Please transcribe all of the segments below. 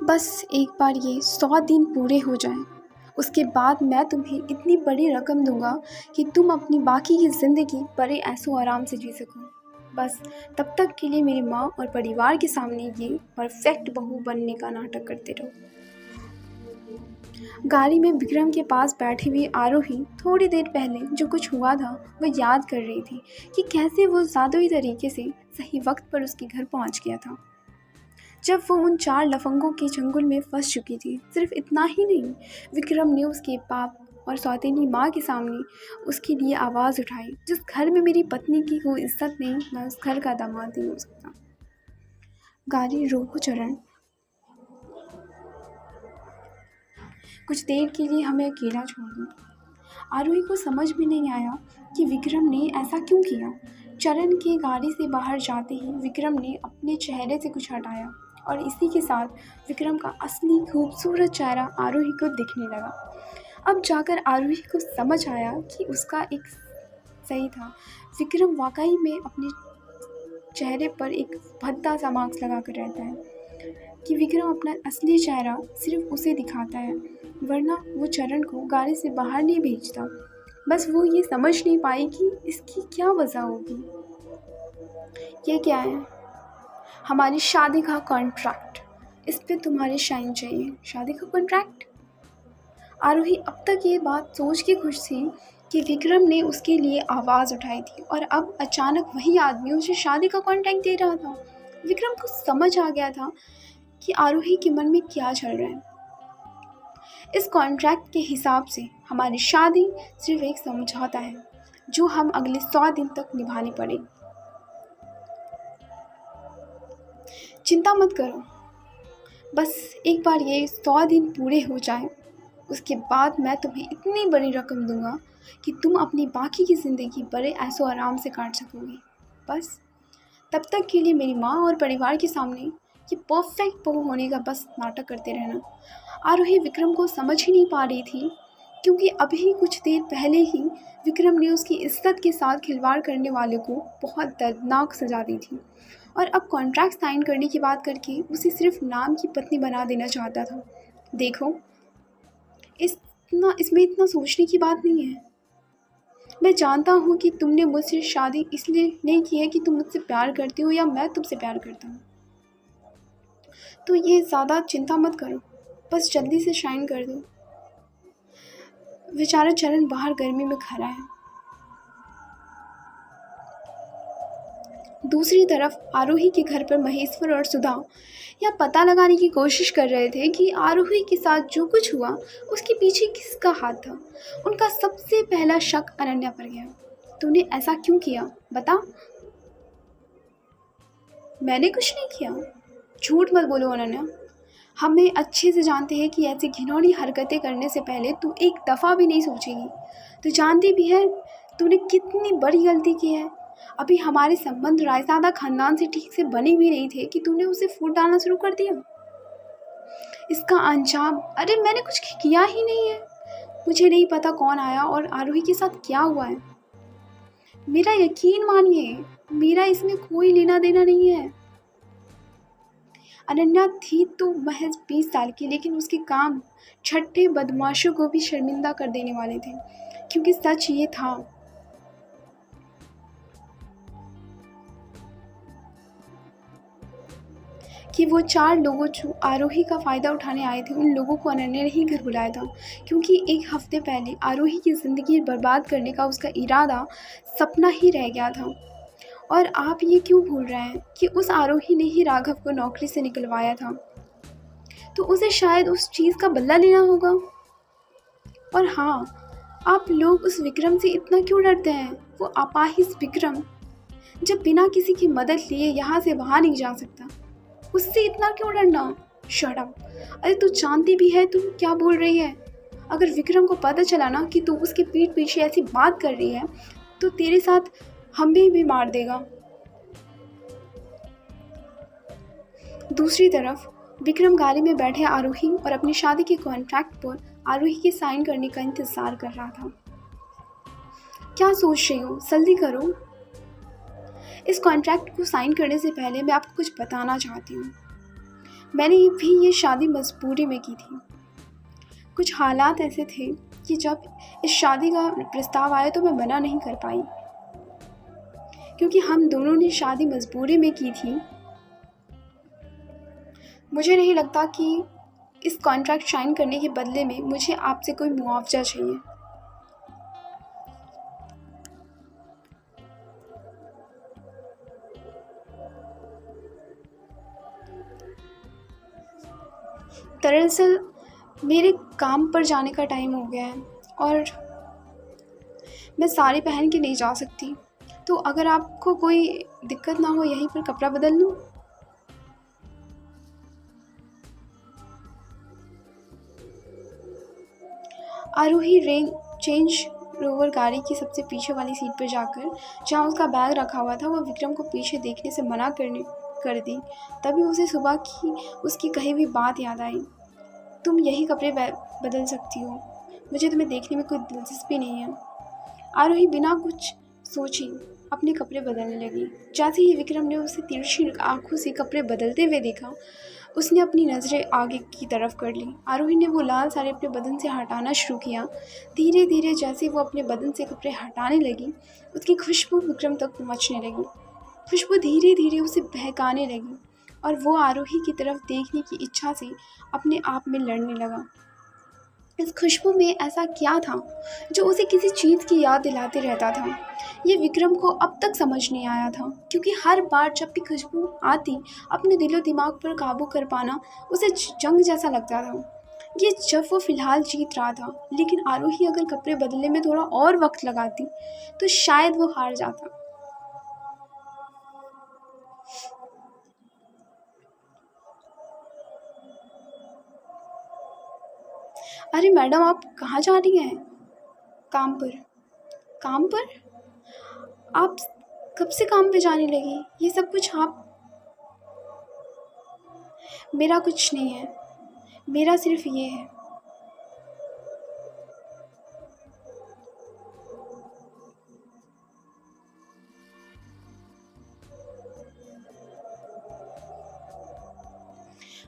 बस एक बार ये 100 दिन पूरे हो जाएं, उसके बाद मैं तुम्हें इतनी बड़ी रकम दूंगा कि तुम अपनी बाकी की ज़िंदगी बड़े ऐशो आराम से जी सको। बस तब तक के लिए मेरी माँ और परिवार के सामने ये परफेक्ट बहू बनने का नाटक करते रहो। गाड़ी में विक्रम के पास बैठी हुई आरोही थोड़ी देर पहले जो कुछ हुआ था वह याद कर रही थी कि कैसे वो जादुई तरीके से सही वक्त पर उसके घर पहुंच गया था, जब वो उन 4 लफंगों के चंगुल में फंस चुकी थी। सिर्फ इतना ही नहीं, विक्रम ने उसके बाप और सौतेली माँ के सामने उसके लिए आवाज़ उठाई, जिस घर में मेरी पत्नी की कोई इज्जत नहीं, मैं उस घर का दामाद नहीं हो सकता। गाड़ी रोको चरण, कुछ देर के लिए हमें अकेला छोड़ दो। आरोही को समझ में नहीं आया कि विक्रम ने ऐसा क्यों किया। चरण के गाड़ी से बाहर जाते ही विक्रम ने अपने चेहरे से कुछ हटाया और इसी के साथ विक्रम का असली खूबसूरत चेहरा आरोही को दिखने लगा। अब जाकर आरोही को समझ आया कि उसका एक सही था। विक्रम वाकई में अपने चेहरे पर एक भद्दा सा मास्क लगा कर रहता है कि विक्रम अपना असली चेहरा सिर्फ उसे दिखाता है, वरना वो चरण को गाड़ी से बाहर नहीं भेजता। बस वो ये समझ नहीं पाई कि इसकी क्या वजह होगी। ये क्या है? हमारी शादी का कॉन्ट्रैक्ट, इस पे तुम्हारी साइन चाहिए। शादी का कॉन्ट्रैक्ट? आरोही अब तक ये बात सोच के खुश थी कि विक्रम ने उसके लिए आवाज़ उठाई थी और अब अचानक वही आदमी उसे शादी का कॉन्ट्रैक्ट दे रहा था। विक्रम को समझ आ गया था कि आरोही के मन में क्या चल रहा है। इस कॉन्ट्रैक्ट के हिसाब से हमारी शादी सिर्फ एक समझौता है जो हम अगले 100 दिन तक निभानी पड़ेगी। चिंता मत करो, बस एक बार ये 100 दिन पूरे हो जाए, उसके बाद मैं तुम्हें इतनी बड़ी रकम दूंगा कि तुम अपनी बाकी की ज़िंदगी बड़े ऐशो आराम से काट सकोगी। बस तब तक के लिए मेरी माँ और परिवार के सामने ये परफेक्ट बहू होने का बस नाटक करते रहना। आरोही विक्रम को समझ ही नहीं पा रही थी, क्योंकि अभी कुछ देर पहले ही विक्रम ने उसकी इज्जत के साथ खिलवाड़ करने वाले को बहुत दर्दनाक सजा दी थी और अब कॉन्ट्रैक्ट साइन करने की बात करके उसे सिर्फ नाम की पत्नी बना देना चाहता था। देखो, इसमें इतना सोचने की बात नहीं है। मैं जानता हूँ कि तुमने मुझसे शादी इसलिए नहीं की है कि तुम मुझसे प्यार करती हो या मैं तुमसे प्यार करता हूँ, तो ये ज़्यादा चिंता मत करो, बस जल्दी से साइन कर दो। बेचारा चरण बाहर गर्मी में खड़ा है। दूसरी तरफ आरोही के घर पर महेश्वर और सुधा यह पता लगाने की कोशिश कर रहे थे कि आरोही के साथ जो कुछ हुआ उसके पीछे किसका हाथ था। उनका सबसे पहला शक अनन्या पर गया। तूने ऐसा क्यों किया, बता। मैंने कुछ नहीं किया, झूठ मत बोलो अनन्या। हमें अच्छे से जानते हैं कि ऐसी घिनौनी हरकतें करने से पहले तू एक दफ़ा भी नहीं सोचेगी। तू जानती भी है तूने कितनी बड़ी गलती की है। अभी हमारे संबंध रायजादा खानदान से ठीक से बने भी नहीं थे कि तूने उसे फूट डालना शुरू कर दिया। इसका अंजाम, अरे मैंने कुछ किया ही नहीं है। मुझे नहीं पता कौन आया और आरोही के साथ क्या हुआ है। मेरा यकीन मानिए, मेरा इसमें कोई लेना देना नहीं है। अनन्या थी तो महज 20 साल की, लेकिन उसके काम छठे बदमाशों को भी शर्मिंदा कर देने वाले थे, क्योंकि सच ये था कि वो 4 लोगों जो आरोही का फ़ायदा उठाने आए थे, उन लोगों को अनन्या ने ही घर बुलाया था, क्योंकि एक हफ्ते पहले आरोही की ज़िंदगी बर्बाद करने का उसका इरादा सपना ही रह गया था। और आप ये क्यों भूल रहे हैं कि उस आरोही ने ही राघव को नौकरी से निकलवाया था, तो उसे शायद उस चीज़ का बदला लेना होगा। और हाँ, आप लोग उस विक्रम से इतना क्यों डरते हैं? वो अपाहिज विक्रम, जब बिना किसी की मदद लिए यहाँ से वहाँ नहीं जा सकता, उससे इतना क्यों डरना? Shut up. अरे तू जानती भी है तू क्या बोल रही है। अगर विक्रम को पता चला ना कि तू उसके पीठ पीछे ऐसी बात कर रही है, तो तेरे साथ हमें भी मार देगा। दूसरी तरफ विक्रम गाड़ी में बैठे आरोही और अपनी शादी के कॉन्ट्रैक्ट पर आरोही के साइन करने का इंतजार कर रहा था। क्या सोच रही हो, जल्दी करो। इस कॉन्ट्रैक्ट को साइन करने से पहले मैं आपको कुछ बताना चाहती हूँ। मैंने भी ये शादी मजबूरी में की थी। कुछ हालात ऐसे थे कि जब इस शादी का प्रस्ताव आया तो मैं मना नहीं कर पाई, क्योंकि हम दोनों ने शादी मजबूरी में की थी। मुझे नहीं लगता कि इस कॉन्ट्रैक्ट साइन करने के बदले में मुझे आपसे कोई मुआवजा चाहिए। दरअसल मेरे काम पर जाने का टाइम हो गया है और मैं साड़ी पहन के नहीं जा सकती, तो अगर आपको कोई दिक्कत ना हो यहीं पर कपड़ा बदल लूँ। आरोही चेंज रोवर गाड़ी की सबसे पीछे वाली सीट पर जाकर जहाँ उसका बैग रखा हुआ था, वह विक्रम को पीछे देखने से मना कर दी। तभी उसे सुबह की उसकी कही हुई बात याद आई, तुम यही कपड़े बदल सकती हो, मुझे तुम्हें देखने में कोई दिलचस्पी नहीं है। आरोही बिना कुछ सोचे अपने कपड़े बदलने लगी। जैसे ही विक्रम ने उसे तिरछी आंखों से कपड़े बदलते हुए देखा, उसने अपनी नज़रें आगे की तरफ कर ली। आरोही ने वो लाल साड़ी अपने बदन से हटाना शुरू किया। धीरे धीरे जैसे वो अपने बदन से कपड़े हटाने लगी, उसकी खुशबू विक्रम तक पहुंचने लगी। खुशबू धीरे धीरे उसे बहकाने लगी और वो आरोही की तरफ देखने की इच्छा से अपने आप में लड़ने लगा। इस खुशबू में ऐसा क्या था जो उसे किसी चीज़ की याद दिलाते रहता था? ये विक्रम को अब तक समझ नहीं आया था, क्योंकि हर बार जब भी खुशबू आती, अपने दिलो दिमाग पर काबू कर पाना उसे जंग जैसा लगता था। ये जब वो फिलहाल जीत रहा था, लेकिन आरोही अगर कपड़े बदलने में थोड़ा और वक्त लगाती तो शायद वो हार जाता। अरे मैडम, आप कहाँ जा रही हैं? काम पर। काम पर? आप कब से काम पे जाने लगी? ये सब कुछ आप? मेरा कुछ नहीं है, मेरा सिर्फ ये है।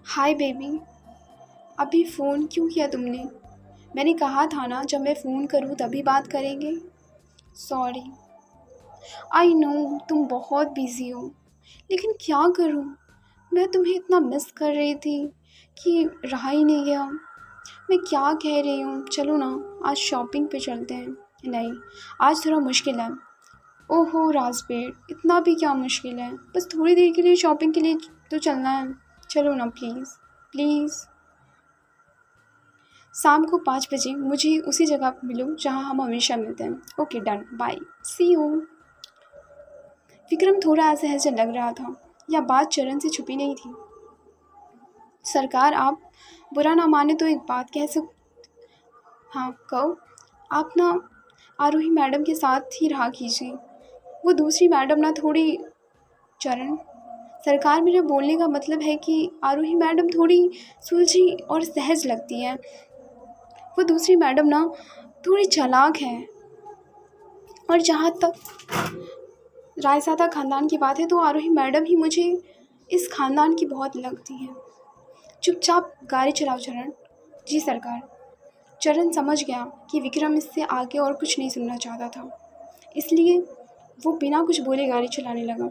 हाय बेबी, अभी फ़ोन क्यों किया तुमने? मैंने कहा था ना जब मैं फ़ोन करूँ तभी बात करेंगे। सॉरी। आई नो तुम बहुत बिज़ी हो, लेकिन क्या करूँ, मैं तुम्हें इतना मिस कर रही थी कि रहा ही नहीं गया। मैं क्या कह रही हूँ, चलो ना आज शॉपिंग पे चलते हैं। नहीं, आज थोड़ा मुश्किल है। ओहो राजपेट, इतना भी क्या मुश्किल है, बस थोड़ी देर के लिए शॉपिंग के लिए तो चलना है। चलो ना प्लीज़ प्लीज़। शाम को 5 बजे मुझे उसी जगह मिलो जहाँ हम हमेशा मिलते हैं। Okay done, bye, see you. Vikram थोड़ा असहज लग रहा था, या बात चरण से छुपी नहीं थी। सरकार, आप बुरा ना माने तो एक बात कह हाँ कहो। आप ना आरोही मैडम के साथ ही रहा कीजिए, वो दूसरी मैडम ना थोड़ी। चरण, सरकार मेरे बोलने का मतलब है कि आरोही मैडम थोड़ी सुलझी और सहज लगती है। वो दूसरी मैडम ना थोड़ी चालाक है। और जहाँ तक रायसादा ख़ानदान की बात है तो आरोही मैडम ही मुझे इस ख़ानदान की बहुत लगती है। चुपचाप गाड़ी चलाओ चरण। जी सरकार। चरण समझ गया कि विक्रम इससे आगे और कुछ नहीं सुनना चाहता था, इसलिए वो बिना कुछ बोले गाड़ी चलाने लगा।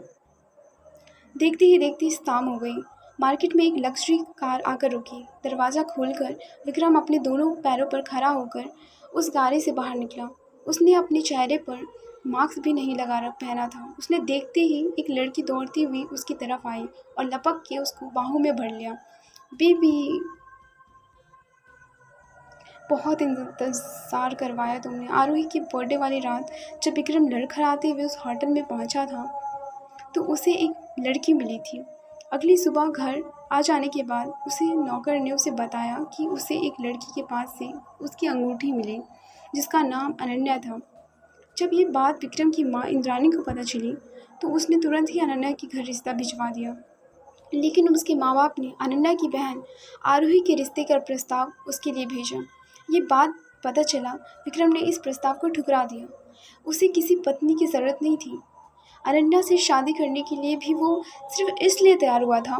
देखते ही देखते शाम हो गई। मार्केट में एक लग्जरी कार आकर रुकी। दरवाज़ा खोलकर विक्रम अपने दोनों पैरों पर खड़ा होकर उस गाड़ी से बाहर निकला। उसने अपने चेहरे पर मास्क भी नहीं पहना था। उसने देखते ही एक लड़की दौड़ती हुई उसकी तरफ आई और लपक के उसको बाहों में भर लिया। बेबी, बहुत इंतज़ार करवाया तुमने। आरोही की बर्थडे वाली रात जब विक्रम लड़खड़ाते हुए उस होटल में पहुंचा था तो उसे एक लड़की मिली थी। अगली सुबह घर आ जाने के बाद उसे नौकर ने उसे बताया कि उसे एक लड़की के पास से उसकी अंगूठी मिली जिसका नाम अनन्या था। जब ये बात विक्रम की माँ इंद्राणी को पता चली तो उसने तुरंत ही अनन्या के घर रिश्ता भिजवा दिया, लेकिन उसके माँ बाप ने अनन्या की बहन आरोही के रिश्ते का प्रस्ताव उसके लिए भेजा। ये बात पता चला, विक्रम ने इस प्रस्ताव को ठुकरा दिया। उसे किसी पत्नी की ज़रूरत नहीं थी। अनन्या से शादी करने के लिए भी वो सिर्फ इसलिए तैयार हुआ था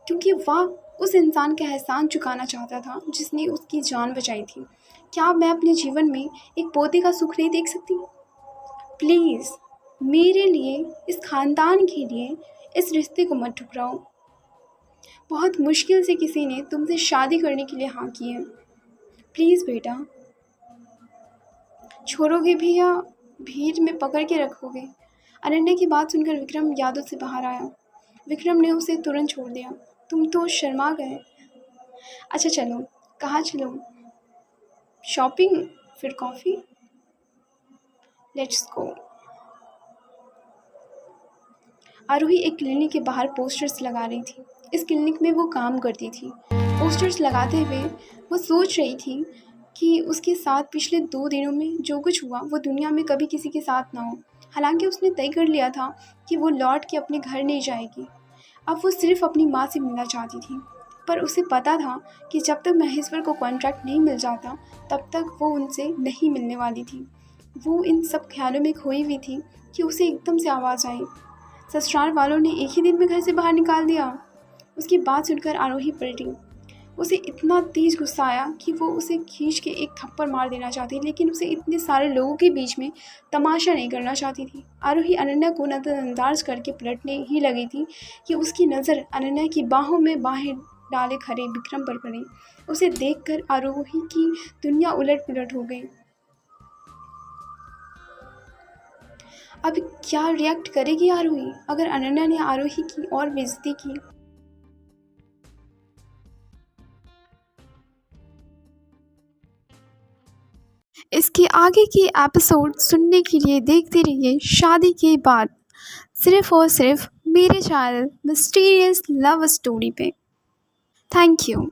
क्योंकि वह उस इंसान का एहसान चुकाना चाहता था जिसने उसकी जान बचाई थी। क्या मैं अपने जीवन में एक पोते का सुख नहीं देख सकती? प्लीज़ मेरे लिए, इस खानदान के लिए इस रिश्ते को मत ठुकराओ। बहुत मुश्किल से किसी ने तुमसे शादी करने के लिए हाँ की है। प्लीज़ बेटा, छोड़ोगे भी या भीड़ में पकड़ के रखोगे? अनन्या की बात सुनकर विक्रम यादों से बाहर आया। विक्रम ने उसे तुरंत छोड़ दिया। तुम तो शर्मा गए। अच्छा चलो, कहाँ चलो? शॉपिंग, फिर कॉफ़ी? Let's go. आरोही एक क्लिनिक के बाहर पोस्टर्स लगा रही थी। इस क्लिनिक में वो काम करती थी। पोस्टर्स लगाते हुए वो सोच रही थी कि उसके साथ पिछले 2 दिनों में जो कुछ हुआ वो दुनिया में कभी किसी के साथ ना हो। हालांकि उसने तय कर लिया था कि वो लौट के अपने घर नहीं जाएगी। अब वो सिर्फ अपनी माँ से मिलना चाहती थी, पर उसे पता था कि जब तक महेश्वर को कॉन्ट्रैक्ट नहीं मिल जाता तब तक वो उनसे नहीं मिलने वाली थी। वो इन सब ख्यालों में खोई हुई थी कि उसे एकदम से आवाज़ आई। ससुराल वालों ने एक ही दिन में घर से बाहर निकाल दिया। उसकी बात सुनकर आरोही पलटी। उसे इतना तेज गुस्सा आया कि वो उसे खींच के एक थप्पड़ मार देना चाहती, लेकिन उसे इतने सारे लोगों के बीच में तमाशा नहीं करना चाहती थी। आरोही अनन्या को नज़रअंदाज करके पलटने ही लगी थी कि उसकी नज़र अनन्या की बाहों में बाहें डाले खड़े विक्रम पर पड़ी। उसे देखकर आरोही की दुनिया उलट पुलट हो गई। अब क्या रिएक्ट करेगी आरोही अगर अनन्या ने आरोही की और बेइज्जती की? इसके आगे के एपिसोड सुनने के लिए देखते रहिए शादी के बाद, सिर्फ और सिर्फ मेरे चैनल मिस्टीरियस लव स्टोरी पे। Thank you.